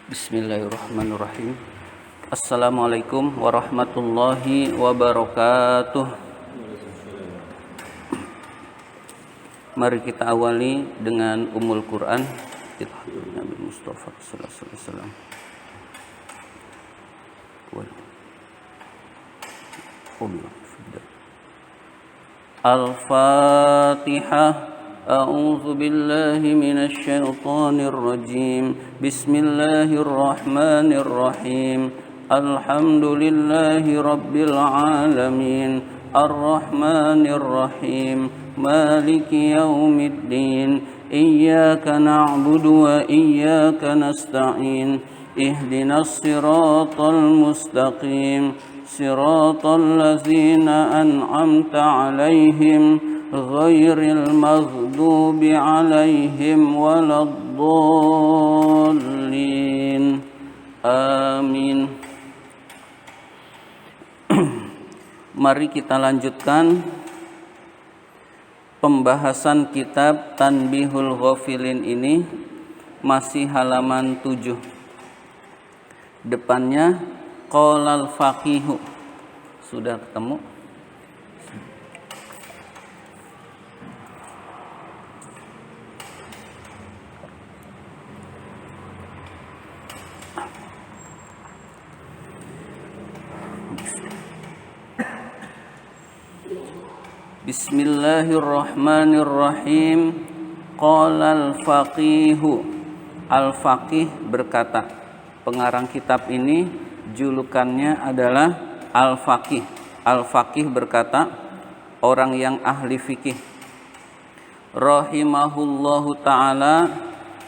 Bismillahirrahmanirrahim. Assalamualaikum warahmatullahi wabarakatuh. Mari kita awali dengan Ummul Quran Nabi Mustafa sallallahu alaihi wasallam. Al-Fatihah. أعوذ بالله من الشيطان الرجيم بسم الله الرحمن الرحيم الحمد لله رب العالمين الرحمن الرحيم مالك يوم الدين إياك نعبد وإياك نستعين اهدنا الصراط المستقيم صراط الذين أنعمت عليهم غير المغضوب عليهم ولا الضالين آمين. Mari kita lanjutkan pembahasan kitab Tanbihul Ghafilin ini, masih halaman 7. Depannya Qalal Faqihu. Sudah ketemu? Bismillahirrahmanirrahim. Qalal faqihu. Al-faqih berkata. Pengarang kitab ini julukannya adalah Al-faqih. Al-faqih berkata, orang yang ahli fikih. Rahimahullahu ta'ala,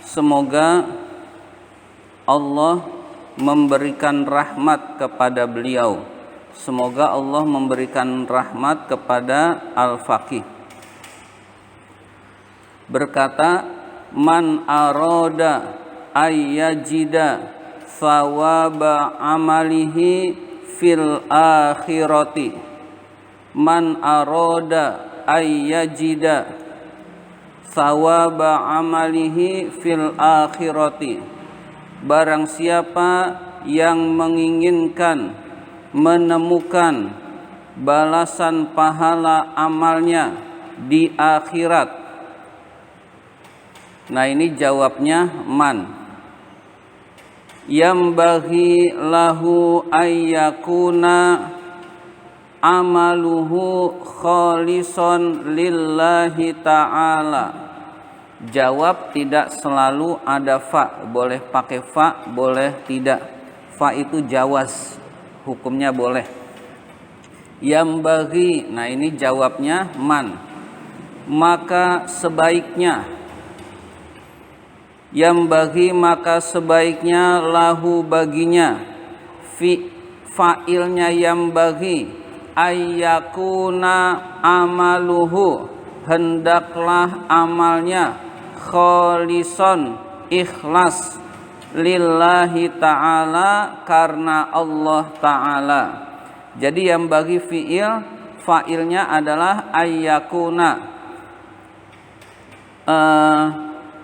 semoga Allah memberikan rahmat kepada beliau. Semoga Allah memberikan rahmat kepada Al-faqih. Berkata, man aroda ayyajida thawaba amalihi fil akhirati. Man aroda ayyajida thawaba amalihi fil akhirati. Barang siapa yang menginginkan menemukan balasan pahala amalnya di akhirat. Nah, ini jawabnya man. Yambaghi lahu ayyakuna amaluhu khalisan lillahi ta'ala. Jawab tidak selalu ada fa, boleh pakai fa, boleh tidak. Fa itu jawaz, hukumnya boleh. Yambaghi, nah ini jawabnya man. Maka sebaiknya. Yambaghi, maka sebaiknya, lahu baginya. Fa'ilnya yambaghi, ayyakuna amaluhu, hendaklah amalnya, kholison, ikhlas, lillahi ta'ala, karena Allah ta'ala. Jadi yang bagi fi'il, fa'ilnya adalah ayyakuna.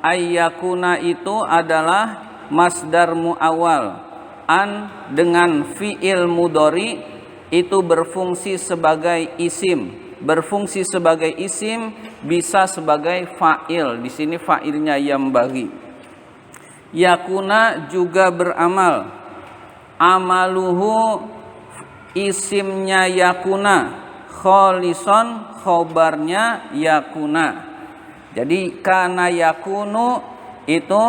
Ayyakuna itu adalah masdar mu'awal. An dengan fi'il mudhari itu berfungsi sebagai isim. Berfungsi sebagai isim, bisa sebagai fa'il. Di sini fa'ilnya yang bagi. Yakuna juga beramal. Amaluhu, isimnya yakuna. Kholison, khobarnya yakuna. Jadi kana yakunu itu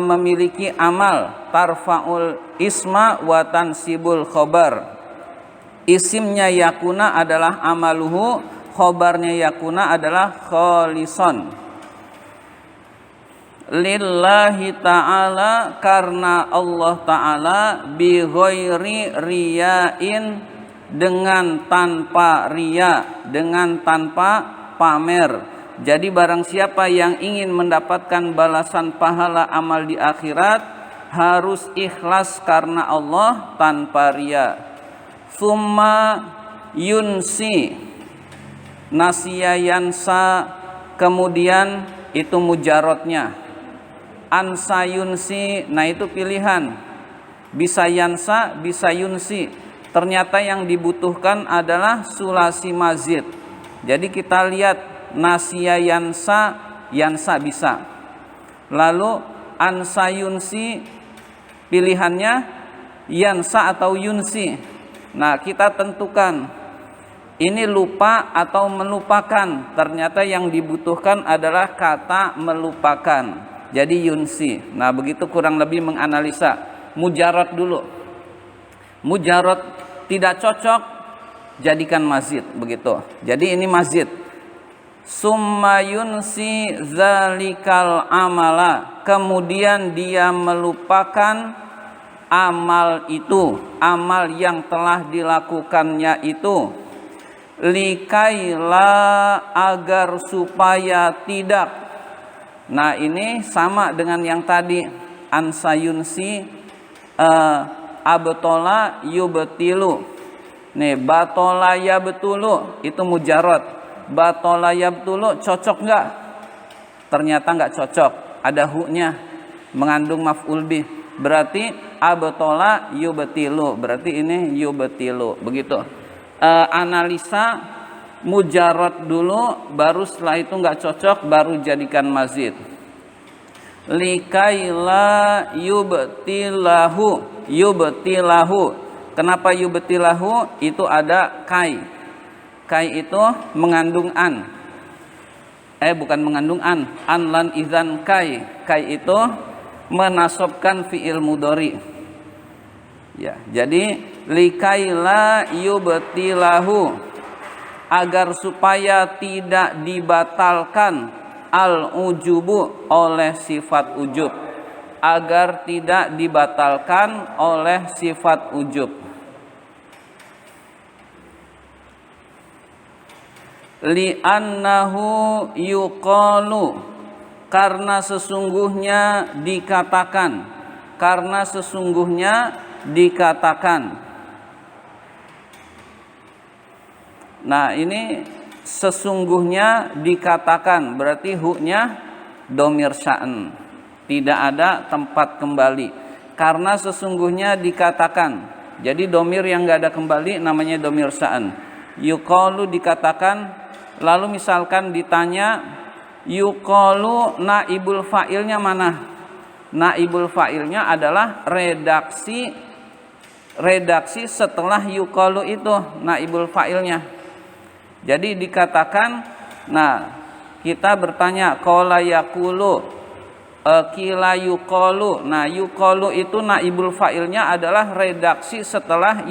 memiliki amal. Tarfa'ul isma wa tansibul khobar. Isimnya yakuna adalah amaluhu, khobarnya yakuna adalah kholison. Lillahi ta'ala, karena Allah ta'ala, bi ghairi riyain, dengan tanpa riya, dengan tanpa pamer. Jadi barang siapa yang ingin mendapatkan balasan pahala amal di akhirat, harus ikhlas karena Allah tanpa riya. Summa yunsi, nasiya yansa, kemudian itu mujarotnya. Ansa yunsi, nah itu pilihan. Bisa yansa, bisa yunsi. Ternyata yang dibutuhkan adalah sulasi mazid. Jadi kita lihat nasya yansa, yansa bisa. Lalu ansa yunsi, pilihannya yansa atau yunsi. Nah kita tentukan ini lupa atau melupakan. Ternyata yang dibutuhkan adalah kata melupakan. Jadi yunsi. Nah begitu kurang lebih menganalisa. Mujarad dulu. Mujarad tidak cocok, jadikan mazid begitu. Jadi ini mazid. Summa yunsi zalikal amala. Kemudian dia melupakan amal itu, amal yang telah dilakukannya itu. Likaila, agar supaya tidak. Nah ini sama dengan yang tadi. Ansa yunsi abtola yubtilu. Nih batola yabtulu itu mujarad. Batola yabtulu cocok enggak? Ternyata enggak cocok. Ada hu-nya mengandung maf'ul bih. Berarti abtola yubtilu. Berarti ini yubtilu. Begitu. Analisa mujarad dulu, baru setelah itu enggak cocok, baru jadikan mazid. Likaila yubtilahu. Yubtilahu. Kenapa yubtilahu? Itu ada kai. Kai itu mengandung an. Bukan mengandung an. An lan izan kai. Kai itu menasobkan fi'il mudhari. Ya, jadi likaila yubtilahu, agar supaya tidak dibatalkan al-ujubu oleh sifat ujub. Agar tidak dibatalkan oleh sifat ujub. Li'annahu yuqalu, karena sesungguhnya dikatakan. Karena sesungguhnya dikatakan. Nah ini sesungguhnya dikatakan, berarti hu-nya domir sya'an, tidak ada tempat kembali. Karena sesungguhnya dikatakan, jadi domir yang gak ada kembali namanya domir sya'an. Yuqalu dikatakan. Lalu misalkan ditanya yuqalu, naibul fa'ilnya mana? Naibul fa'ilnya adalah redaksi setelah yuqalu itu naibul fa'ilnya. Jadi dikatakan, nah kita bertanya qala yaqulu, qila yuqalu. Nah yuqalu itu naibul fa'ilnya adalah redaksi setelah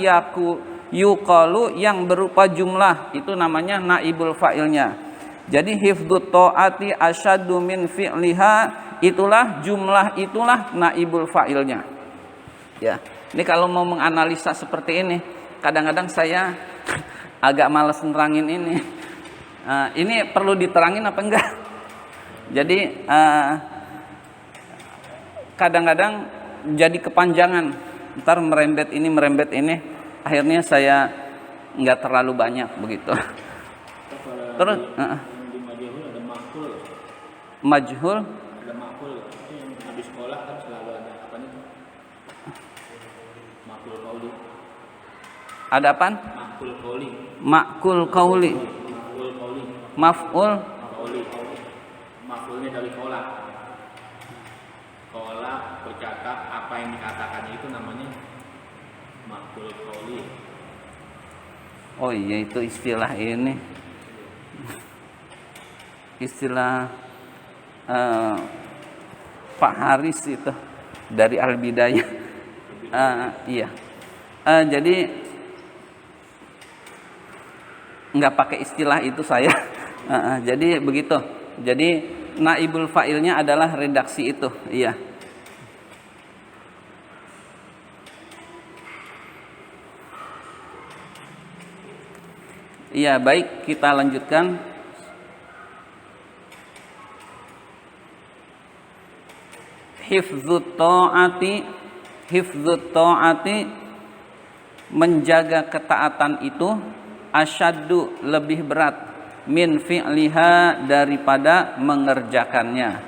yuqalu yang berupa jumlah, itu namanya naibul fa'ilnya. Jadi hifdzut ta'ati asyaddu min fi'liha, itulah jumlah, itulah naibul fa'ilnya. Ya, ini kalau mau menganalisa seperti ini, kadang-kadang saya agak malas nerangin ini. Ini perlu diterangin apa enggak? Jadi kadang-kadang jadi kepanjangan, ntar merembet ini, akhirnya saya nggak terlalu banyak begitu. Terus majhul, ada makul, itu yang habis sekolah kan selalu ada apa nih? Makul qauli. Ada apaan? Makul qauli. Makul qauli. Makul qauli. Maf'ul Qauli. Makulnya dari kola. Kola bercakap, apa yang dikatakannya itu namanya makul qauli. Oh iya, itu istilah ini. Istilah Pak Haris itu dari Al-Bidayah. Iya. Jadi nggak pakai istilah itu saya. Jadi begitu. Jadi naibul fa'ilnya adalah redaksi itu. Iya. Iya, baik, kita lanjutkan. Hifdzut ta'ati, menjaga ketaatan itu, asyaddu, lebih berat, min fi'liha, daripada mengerjakannya.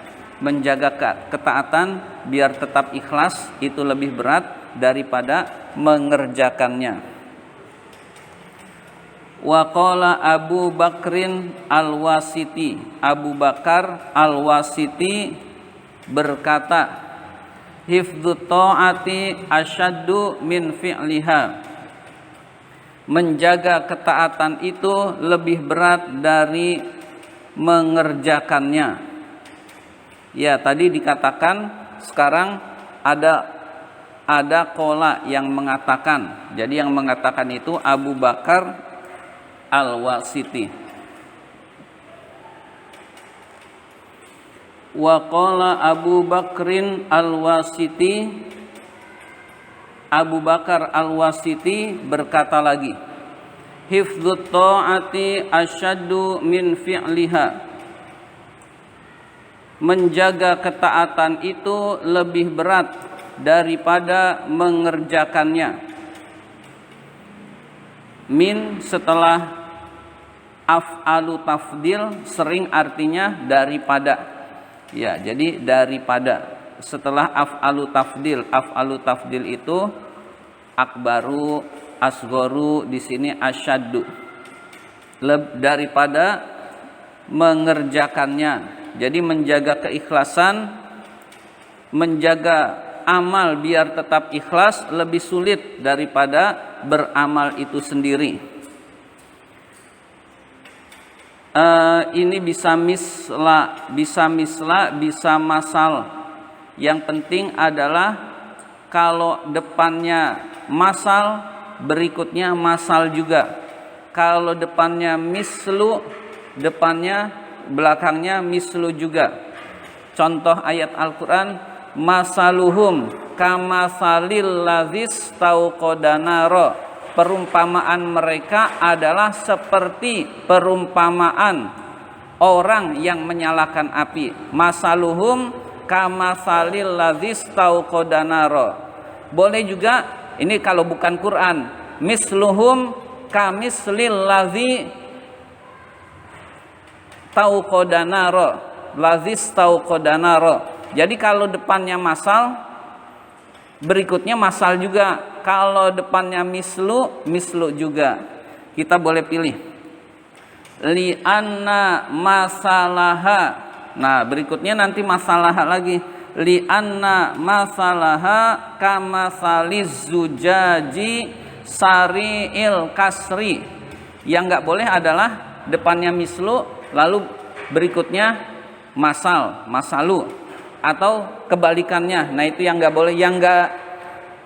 menjaga ketaatan biar tetap ikhlas itu lebih berat daripada mengerjakannya. Wa qala Abu Bakrin Al-Wasiti, Abu Bakar Al-Wasiti berkata, hifdzu ta'ati asyaddu min fi'liha. Menjaga ketaatan itu lebih berat dari mengerjakannya. Ya, tadi dikatakan, sekarang ada qala yang mengatakan. Jadi yang mengatakan itu Abu Bakar Al-Wasiti. Wa qala Abu Bakrin Al-Wasiti, Abu Bakar Al-Wasiti berkata lagi, hifdzu ta'ati asyaddu min fi'liha. Menjaga ketaatan itu lebih berat daripada mengerjakannya. Min setelah af'alu tafdil sering artinya daripada. Ya, jadi daripada. Setelah af'alu tafdil itu akbaru, asghoru, di sini asyaddu. Daripada mengerjakannya. Jadi menjaga keikhlasan, menjaga amal biar tetap ikhlas lebih sulit daripada beramal itu sendiri. Ini bisa misla, bisa masal. Yang penting adalah kalau depannya masal, berikutnya masal juga. Kalau depannya mislu, belakangnya mislu juga. Contoh ayat Al-Quran, masaluhum kamasalil ladzis tauqada naro. Perumpamaan mereka adalah seperti perumpamaan orang yang menyalakan api. Masaluhum kamasalil ladzis tauqada naro. Boleh juga, ini kalau bukan Quran, misluhum kamislil ladzi tauqada naro, ladzis tauqada naro. Jadi kalau depannya masal, berikutnya masal juga. Kalau depannya mislu juga. Kita boleh pilih. Li'anna masalaha. Nah, berikutnya nanti masalah lagi. Li'anna masalaha kamasaliz zujaji sari'il kasri. Yang enggak boleh adalah depannya mislu, lalu berikutnya masalu. Atau kebalikannya. Nah, itu yang enggak boleh. Yang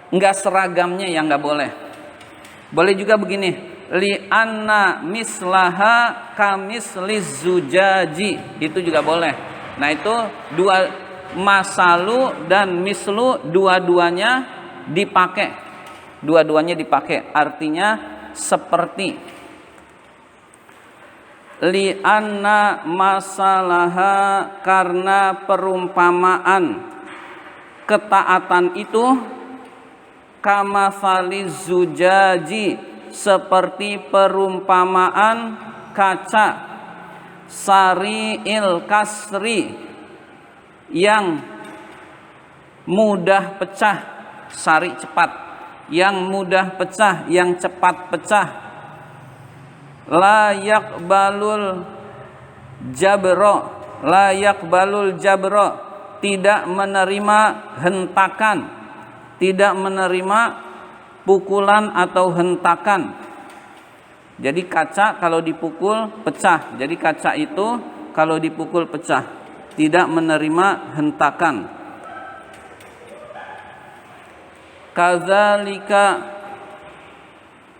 enggak seragamnya yang enggak boleh. Boleh juga begini, li'anna mislaha kamisliz zujaji, itu juga boleh. Nah, itu dua, masalu dan mislu, dua-duanya dipakai. Artinya seperti. Li'anna masalaha, karena perumpamaan ketaatan itu, kamasaliz zujaji, seperti perumpamaan kaca, sari'il kasri, yang mudah pecah, sari cepat, yang mudah pecah, yang cepat pecah. La yaqbalul jabro, tidak menerima hentakan, tidak menerima pukulan atau hentakan. Jadi kaca kalau dipukul pecah. Jadi kaca itu kalau dipukul pecah, tidak menerima hentakan.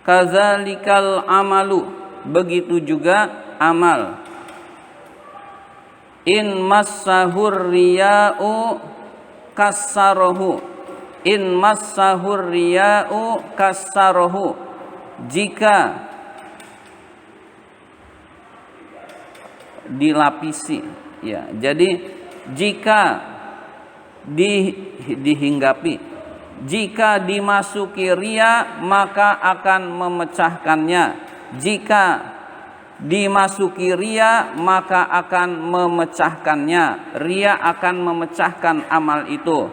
Kazalikal amalu, begitu juga amal. In massahur riya'u kassarahu, in massahur riya'u kassarahu, jika dilapisi, ya. Jadi jika dihinggapi, jika dimasuki riya maka akan memecahkannya. Jika dimasuki ria maka akan memecahkannya. Ria akan memecahkan amal itu.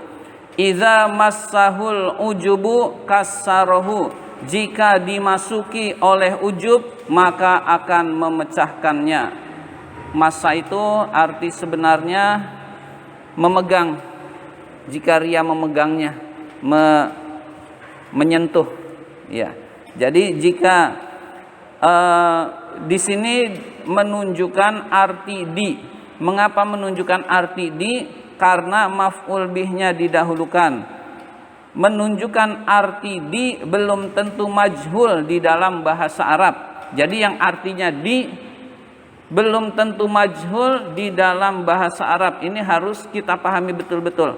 Idza massahul ujubu kassarahu, jika dimasuki oleh ujub maka akan memecahkannya. Massa itu arti sebenarnya memegang. Jika ria memegangnya, menyentuh, ya. Jadi jika di sini menunjukkan arti di. Mengapa menunjukkan arti di? Karena maf'ul bihnya didahulukan. Menunjukkan arti di belum tentu majhul di dalam bahasa Arab. Jadi yang artinya di belum tentu majhul di dalam bahasa Arab. Ini harus kita pahami betul-betul.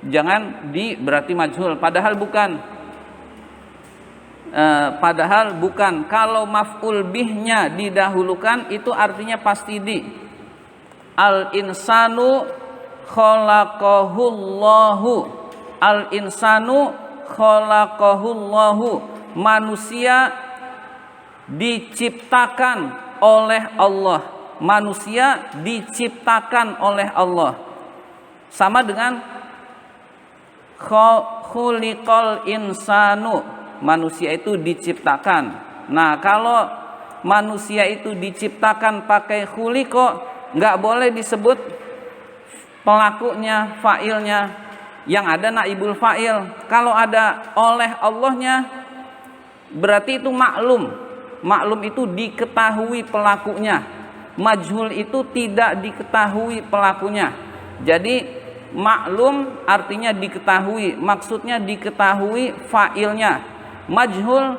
Jangan di berarti majhul, padahal bukan. Padahal bukan. Kalau maf'ul bihnya didahulukan itu artinya pasti di. Al insanu khalaqahullahu. Al insanu khalaqahullahu. Manusia diciptakan oleh Allah. Manusia diciptakan oleh Allah. Sama dengan khuliqal insanu. Manusia itu diciptakan. Nah, kalau manusia itu diciptakan pakai khuliqo, nggak boleh disebut pelakunya, fa'ilnya. Yang ada naibul fa'il. Kalau ada oleh Allahnya, berarti itu maklum. Maklum itu diketahui pelakunya. Majhul itu tidak diketahui pelakunya. Jadi maklum artinya diketahui. Maksudnya diketahui fa'ilnya. Majhul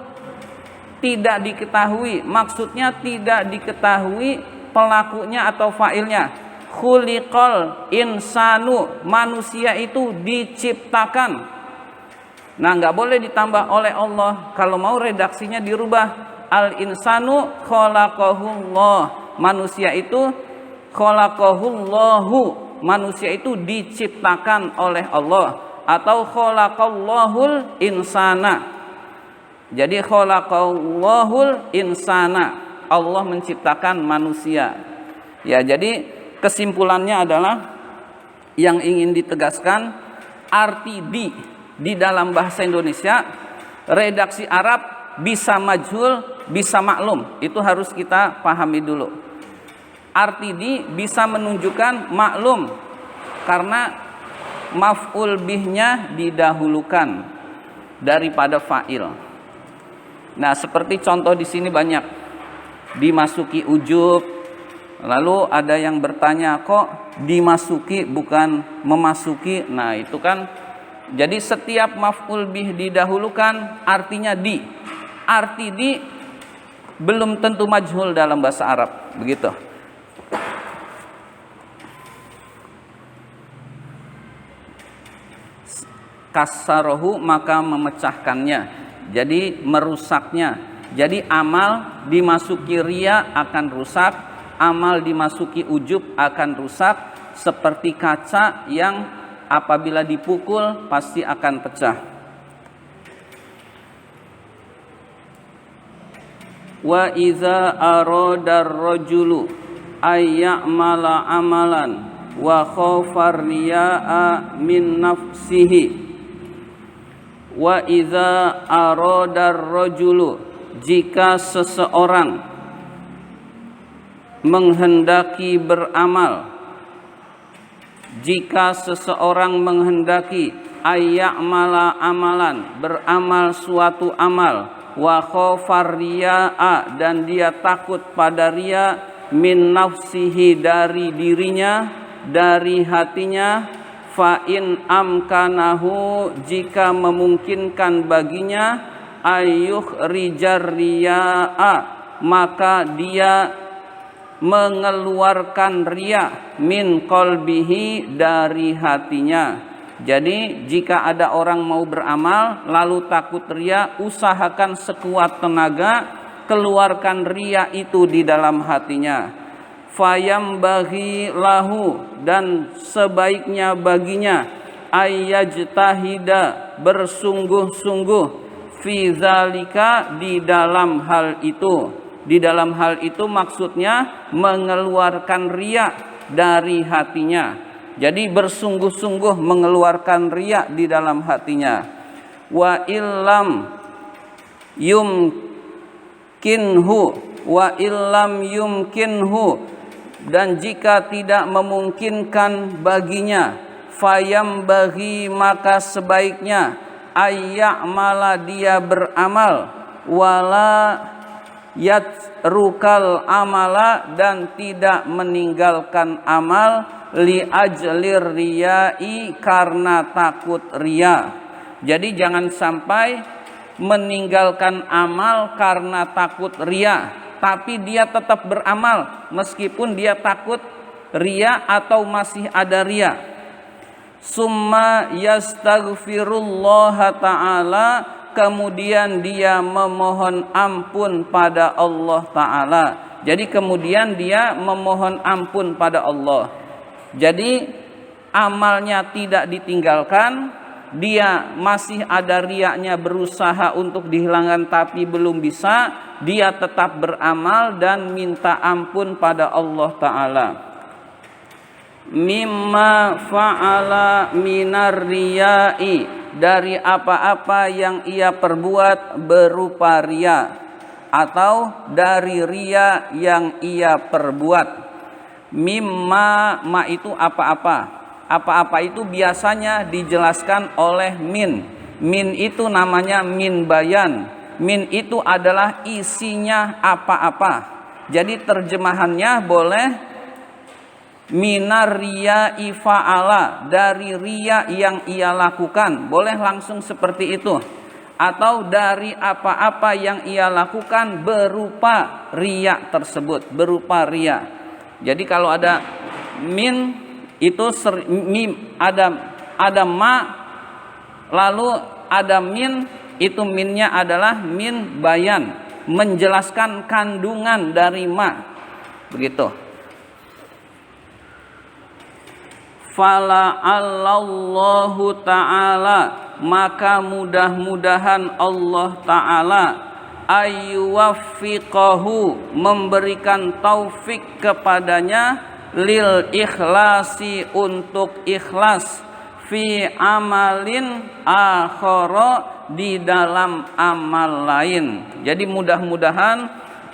tidak diketahui, maksudnya tidak diketahui pelakunya atau fa'ilnya. Khuliqal insanu, manusia itu diciptakan. Nah, nggak boleh ditambah oleh Allah. Kalau mau redaksinya dirubah. Al insanu khalaqahullah, manusia itu khalaqahullahu, manusia itu diciptakan oleh Allah. Atau khalaqallahul insana. Jadi khalaqallahul insana, Allah menciptakan manusia. Ya, jadi kesimpulannya adalah yang ingin ditegaskan arti di dalam bahasa Indonesia, redaksi Arab bisa majhul, bisa maklum. Itu harus kita pahami dulu. Arti di bisa menunjukkan maklum karena maf'ul bihnya didahulukan daripada fa'il. Nah, seperti contoh di sini banyak dimasuki ujub. Lalu ada yang bertanya, kok dimasuki bukan memasuki? Nah, itu kan jadi setiap maf'ul bih didahulukan artinya di. Arti di belum tentu majhul dalam bahasa Arab, begitu. Kassarohu maka memecahkannya. Jadi merusaknya. Jadi amal dimasuki ria akan rusak, amal dimasuki ujub akan rusak, seperti kaca yang apabila dipukul pasti akan pecah. Wa iza aradar rajulu ayya'mala amalan wa khafar riya'a min nafsihi. Wa iza aradar rajulu, jika seseorang menghendaki beramal, jika seseorang menghendaki ayya'mala amalan, beramal suatu amal, wa khafar riya'a, dan dia takut pada riya, min nafsihi, dari dirinya, dari hatinya, fa in amkanahu, jika memungkinkan baginya, ayyuh rijar riya'a, maka dia mengeluarkan riya, min qalbihi, dari hatinya. Jadi jika ada orang mau beramal lalu takut riya, usahakan sekuat tenaga keluarkan riya itu di dalam hatinya. Fayambaghi lahu, dan sebaiknya baginya, ayyajtahida, bersungguh-sungguh, fi zalika, di dalam hal itu, Di dalam hal itu maksudnya mengeluarkan riya dari hatinya. Jadi bersungguh-sungguh mengeluarkan riya di dalam hatinya. Wa illam yumkinhu, dan jika tidak memungkinkan baginya, fayam bagi, maka sebaiknya ayya'mala, dia beramal, wala yatrukal amala, dan tidak meninggalkan amal, li ajlir riyai, karena takut riya. Jadi jangan sampai meninggalkan amal karena takut riya, tapi dia tetap beramal meskipun dia takut riya atau masih ada riya. Summa yastaghfirullah ta'ala, kemudian dia memohon ampun pada Allah Ta'ala. Jadi kemudian dia memohon ampun pada Allah. Jadi amalnya tidak ditinggalkan, dia masih ada riyanya, berusaha untuk dihilangkan tapi belum bisa, dia tetap beramal dan minta ampun pada Allah Ta'ala. Mimma fa'ala minar riyai, dari apa-apa yang ia perbuat berupa riya, atau dari riya yang ia perbuat. Mimma, ma itu apa-apa. Apa-apa itu biasanya dijelaskan oleh min. Min itu namanya min bayan. Min itu adalah isinya apa-apa. Jadi terjemahannya boleh minar riya ifa'ala, dari riya yang ia lakukan, boleh langsung seperti itu. Atau dari apa-apa yang ia lakukan berupa riya tersebut, berupa riya. Jadi kalau ada min itu ada ma, lalu ada min, itu minnya adalah min bayan, menjelaskan kandungan dari ma, begitu. Fala'allahu ta'ala, maka mudah-mudahan Allah Ta'ala ayyuwaffiqahu, memberikan taufik kepadanya, lil ikhlasi, untuk ikhlas, fi amalin akhara, di dalam amal lain. Jadi mudah-mudahan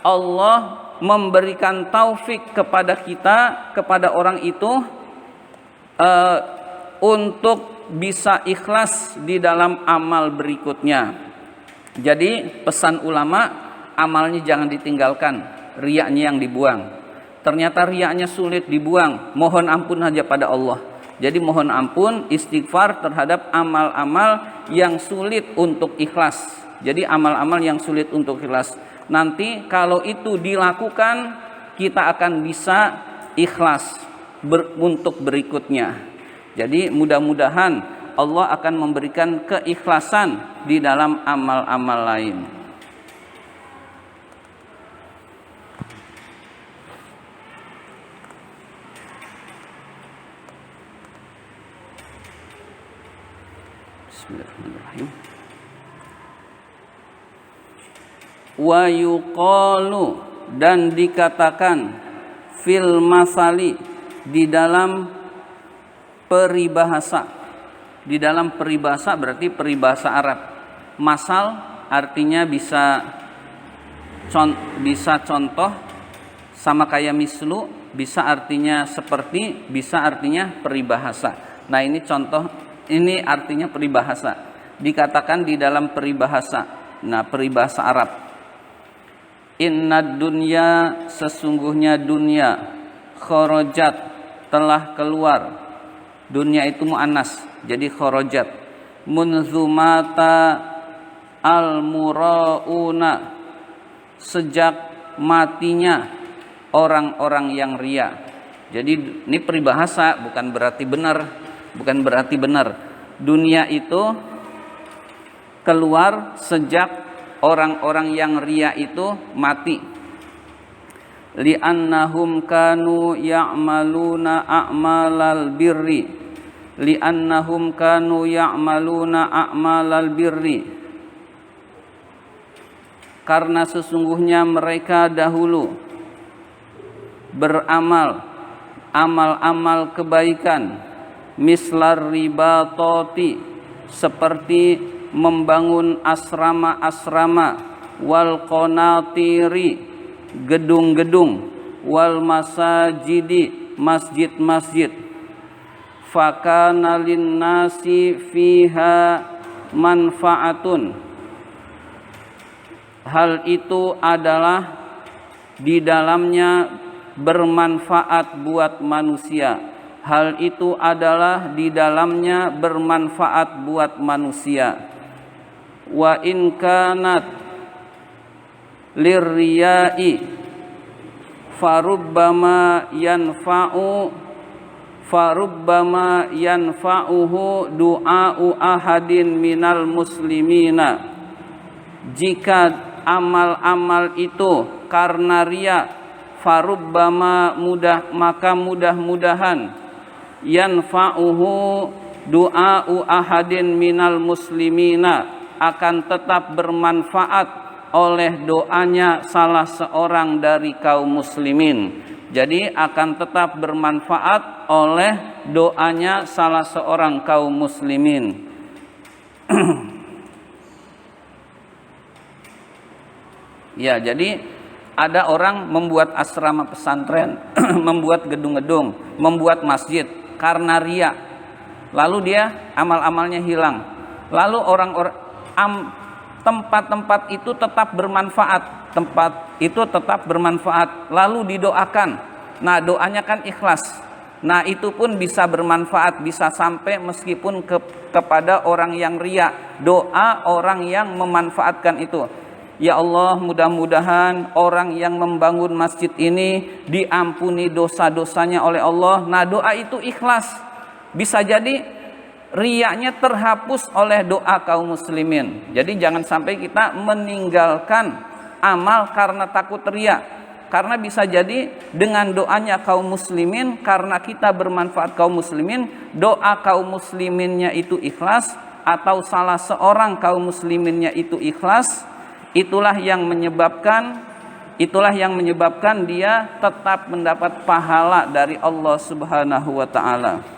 Allah memberikan taufik kepada kita, kepada orang itu, untuk bisa ikhlas di dalam amal berikutnya. Jadi pesan ulama, amalnya jangan ditinggalkan, riyanya yang dibuang. Ternyata riyanya sulit dibuang, mohon ampun saja pada Allah. Jadi mohon ampun, istighfar terhadap amal-amal yang sulit untuk ikhlas. Jadi amal-amal yang sulit untuk ikhlas, nanti kalau itu dilakukan, kita akan bisa ikhlas untuk berikutnya. Jadi mudah-mudahan Allah akan memberikan keikhlasan di dalam amal-amal lain. Bismillahirrahmanirrahim. Wa yuqalu, dan dikatakan, fil masali, di dalam peribahasa. Di dalam peribahasa berarti peribahasa Arab. Masal artinya bisa contoh, sama kayak mislu, bisa artinya seperti, bisa artinya peribahasa. Nah ini contoh, ini artinya peribahasa. Dikatakan di dalam peribahasa. Nah peribahasa Arab. Inna dunya, sesungguhnya dunia, kharajat, telah keluar. Dunia itu mu'annas, jadi kharajat. Munzumata al-mura'una, sejak matinya orang-orang yang ria. Jadi ini peribahasa, bukan berarti benar. Dunia itu keluar sejak orang-orang yang ria itu mati. Li'annahum kanu ya'maluna a'malal birri, li'annahum kanu ya'maluna a'malal birri, karena sesungguhnya mereka dahulu beramal amal-amal kebaikan, mislar ribatoti, seperti membangun asrama-asrama, wal qanatiri, gedung-gedung, wal masajidi, masjid-masjid. Fakana linnasi fiha manfaatun, hal itu adalah di dalamnya bermanfaat buat manusia. Hal itu adalah di dalamnya bermanfaat buat manusia. Wa in kanat lirriyai farubbama yanfa'uhu du'a'u ahadin minal muslimina. Jika amal-amal itu karena riya, farubbama maka mudah-mudahan yanfa'uhu du'a'u ahadin minal muslimina, akan tetap bermanfaat oleh doanya salah seorang dari kaum muslimin. Jadi akan tetap bermanfaat oleh doanya salah seorang kaum muslimin. Ya, jadi ada orang membuat asrama pesantren, membuat gedung-gedung, membuat masjid karena riya. Lalu dia amal-amalnya hilang. Lalu tempat-tempat itu tetap bermanfaat, lalu didoakan. Nah, doanya kan ikhlas. Nah, itu pun bisa bermanfaat, bisa sampai meskipun kepada orang yang riya. Doa orang yang memanfaatkan itu, ya Allah, mudah-mudahan orang yang membangun masjid ini diampuni dosa-dosanya oleh Allah. Nah, doa itu ikhlas. Bisa jadi riyanya terhapus oleh doa kaum muslimin. Jadi jangan sampai kita meninggalkan amal karena takut riya. Karena bisa jadi dengan doanya kaum muslimin, karena kita bermanfaat kaum muslimin, doa kaum musliminnya itu ikhlas, atau salah seorang kaum musliminnya itu ikhlas. Itulah yang menyebabkan dia tetap mendapat pahala dari Allah Subhanahu wa taala.